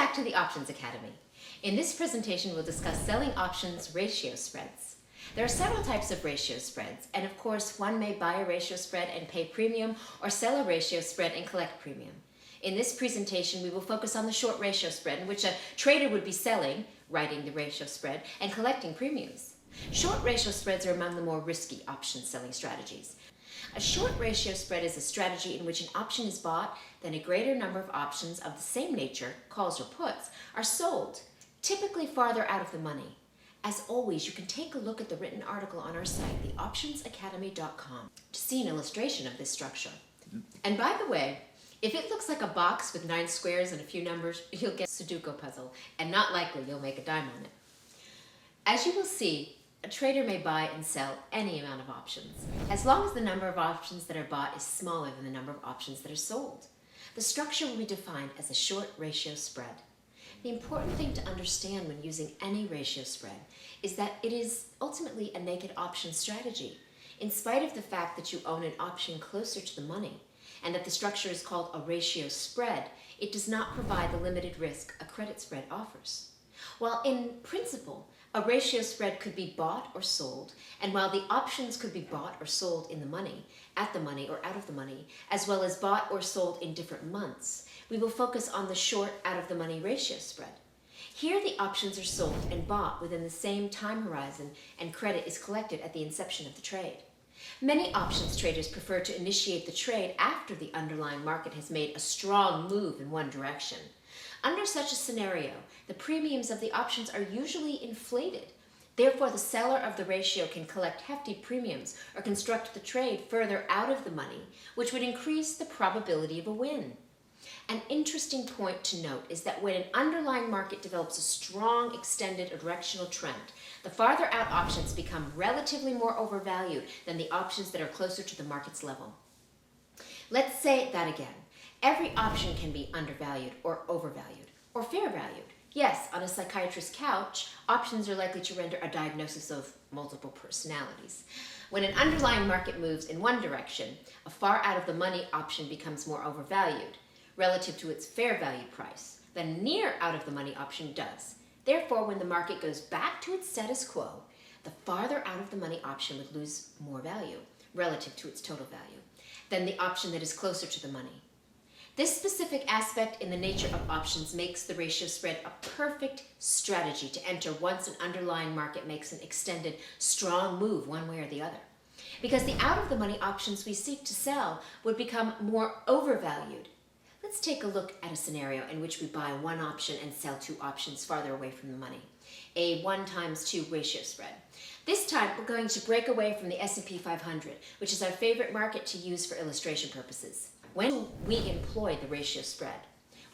back to the Options Academy. In this presentation, we'll discuss selling options ratio spreads. There are several types of ratio spreads, and of course, one may buy a ratio spread and pay premium or sell a ratio spread and collect premium. In this presentation, we will focus on the short ratio spread in which a trader would be selling, writing the ratio spread, and collecting premiums. Short ratio spreads are among the more risky option selling strategies. A short ratio spread is a strategy in which an option is bought, then a greater number of options of the same nature, calls or puts, are sold, typically farther out of the money. As always, you can take a look at the written article on our site, theoptionsacademy.com, to see an illustration of this structure. And by the way, if it looks like a box with 9 squares and a few numbers, you'll get a Sudoku puzzle, and not likely you'll make a dime on it. As you will see, a trader may buy and sell any amount of options, as long as the number of options that are bought is smaller than the number of options that are sold. The structure will be defined as a short ratio spread. The important thing to understand when using any ratio spread is that it is ultimately a naked option strategy, in spite of the fact that you own an option closer to the money, and that the structure is called a ratio spread. It does not provide the limited risk a credit spread offers. While in principle, a ratio spread could be bought or sold, and while the options could be bought or sold in the money, at the money, or out of the money, as well as bought or sold in different months, we will focus on the short out of the money ratio spread. Here the options are sold and bought within the same time horizon, and credit is collected at the inception of the trade. Many options traders prefer to initiate the trade after the underlying market has made a strong move in one direction. Under such a scenario, the premiums of the options are usually inflated. Therefore, the seller of the ratio can collect hefty premiums or construct the trade further out of the money, which would increase the probability of a win. An interesting point to note is that when an underlying market develops a strong extended directional trend, the farther out options become relatively more overvalued than the options that are closer to the market's level. Let's say that again. Every option can be undervalued or overvalued or fair valued. Yes, on a psychiatrist's couch, options are likely to render a diagnosis of multiple personalities. When an underlying market moves in one direction, a far out of the money option becomes more overvalued relative to its fair value price than a near out of the money option does. Therefore, when the market goes back to its status quo, the farther out of the money option would lose more value relative to its total value than the option that is closer to the money. This specific aspect in the nature of options makes the ratio spread a perfect strategy to enter once an underlying market makes an extended, strong move one way or the other. Because the out-of-the-money options we seek to sell would become more overvalued. Let's take a look at a scenario in which we buy one option and sell 2 options farther away from the money. A 1 times 2 ratio spread. This time, we're going to break away from the S&P 500, which is our favorite market to use for illustration purposes. When we employ the ratio spread,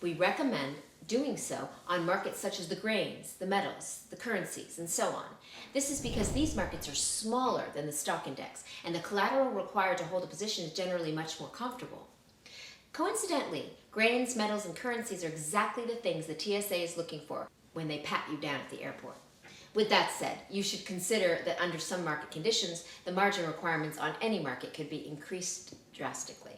we recommend doing so on markets such as the grains, the metals, the currencies, and so on. This is because these markets are smaller than the stock index, and the collateral required to hold a position is generally much more comfortable. Coincidentally, grains, metals, and currencies are exactly the things the TSA is looking for when they pat you down at the airport. With that said, you should consider that under some market conditions, the margin requirements on any market could be increased drastically.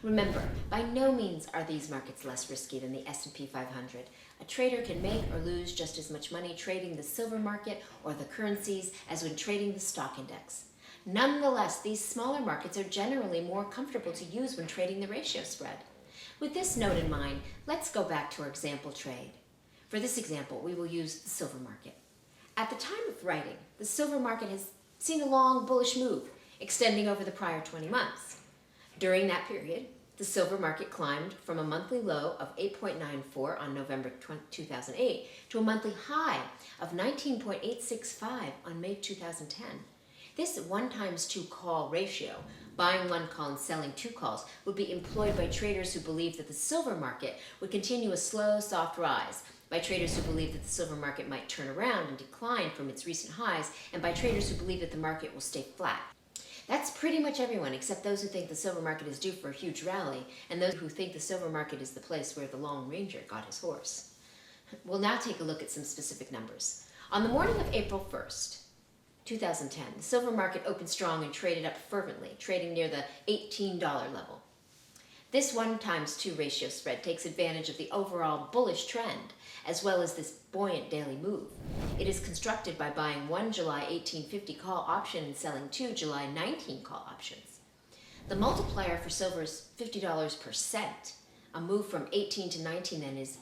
Remember, by no means are these markets less risky than the S&P 500. A trader can make or lose just as much money trading the silver market or the currencies as when trading the stock index. Nonetheless, these smaller markets are generally more comfortable to use when trading the ratio spread. With this note in mind, let's go back to our example trade. For this example, we will use the silver market. At the time of writing, the silver market has seen a long bullish move, extending over the prior 20 months. During that period, the silver market climbed from a monthly low of 8.94 on November 2008 to a monthly high of 19.865 on May 2010. This 1 times 2 call ratio, buying 1 call and selling 2 calls, would be employed by traders who believe that the silver market would continue a slow, soft rise, by traders who believe that the silver market might turn around and decline from its recent highs, and by traders who believe that the market will stay flat. That's pretty much everyone except those who think the silver market is due for a huge rally, and those who think the silver market is the place where the Long Ranger got his horse. We'll now take a look at some specific numbers. On the morning of April 1st, 2010, the silver market opened strong and traded up fervently, trading near the $18 level. This 1x2 ratio spread takes advantage of the overall bullish trend, as well as this buoyant daily move. It is constructed by buying one July 1850 call option and selling two July 19 call options. The multiplier for silver is $50 per cent. A move from 18 to 19 then is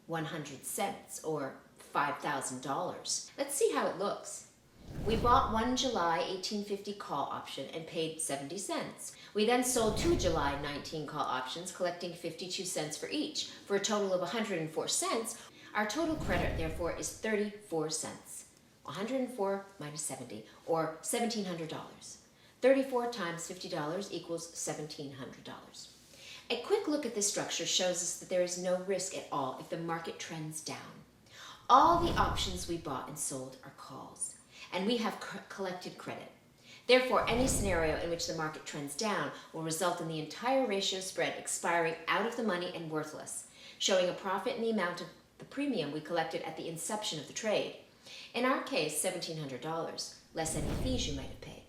100 cents, or $5,000. Let's see how it looks. We bought one July 1850 call option and paid 70 cents. We then sold two July 19 call options, collecting 52 cents for each, for a total of 104 cents. Our total credit, therefore, is 34 cents. 104 minus 70, or $1,700. 34 times $50 equals $1,700. A quick look at this structure shows us that there is no risk at all if the market trends down. All the options we bought and sold are calls, and we have collected credit. Therefore, any scenario in which the market trends down will result in the entire ratio spread expiring out of the money and worthless, showing a profit in the amount of the premium we collected at the inception of the trade. In our case, $1,700, less any fees you might have paid.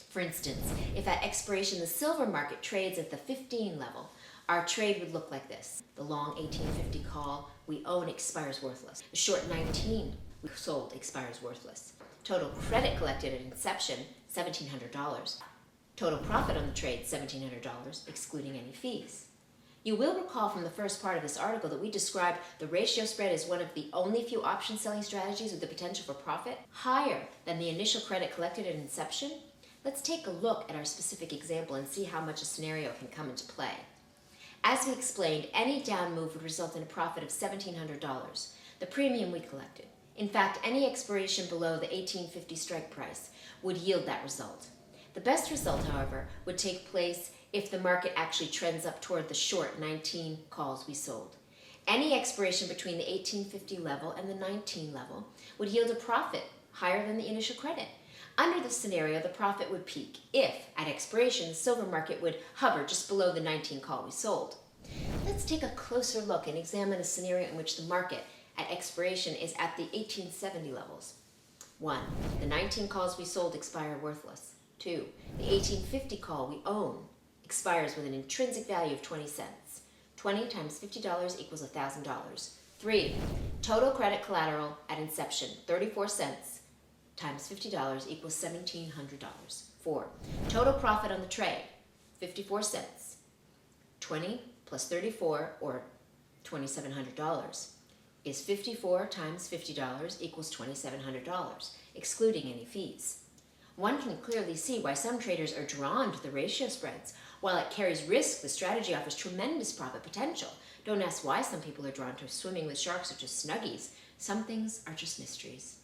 For instance, if at expiration the silver market trades at the 15 level, our trade would look like this. The long 1850 call we own expires worthless. The short 19 we sold expires worthless. Total credit collected at inception, $1,700. Total profit on the trade, $1,700, excluding any fees. You will recall from the first part of this article that we described the ratio spread as one of the only few option selling strategies with the potential for profit higher than the initial credit collected at inception. Let's take a look at our specific example and see how much a scenario can come into play. As we explained, any down move would result in a profit of $1,700, the premium we collected. In fact, any expiration below the 1850 strike price would yield that result. The best result, however, would take place if the market actually trends up toward the short 19 calls we sold. Any expiration between the 1850 level and the 19 level would yield a profit higher than the initial credit. Under this scenario, the profit would peak if, at expiration, the silver market would hover just below the 19 call we sold. Let's take a closer look and examine a scenario in which the market at expiration is at the 1870 levels. 1. The 19 calls we sold expire worthless. 2. The 1850 call we own expires with an intrinsic value of 20 cents. 20 times $50 equals $1,000. 3. Total credit collateral at inception, 34 cents times $50 equals $1,700. 4. Total profit on the trade, 54 cents. 20 plus 34, or $2,700, is 54 times $50 equals $2,700, excluding any fees. One can clearly see why some traders are drawn to the ratio spreads. While it carries risk, the strategy offers tremendous profit potential. Don't ask why some people are drawn to swimming with sharks or just snuggies. Some things are just mysteries.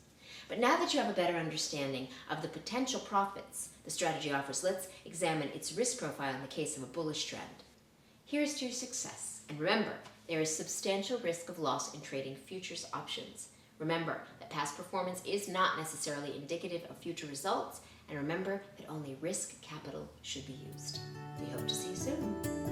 But now that you have a better understanding of the potential profits the strategy offers, let's examine its risk profile in the case of a bullish trend. Here's to your success. And remember, there is substantial risk of loss in trading futures options. Remember that past performance is not necessarily indicative of future results, and remember that only risk capital should be used. We hope to see you soon.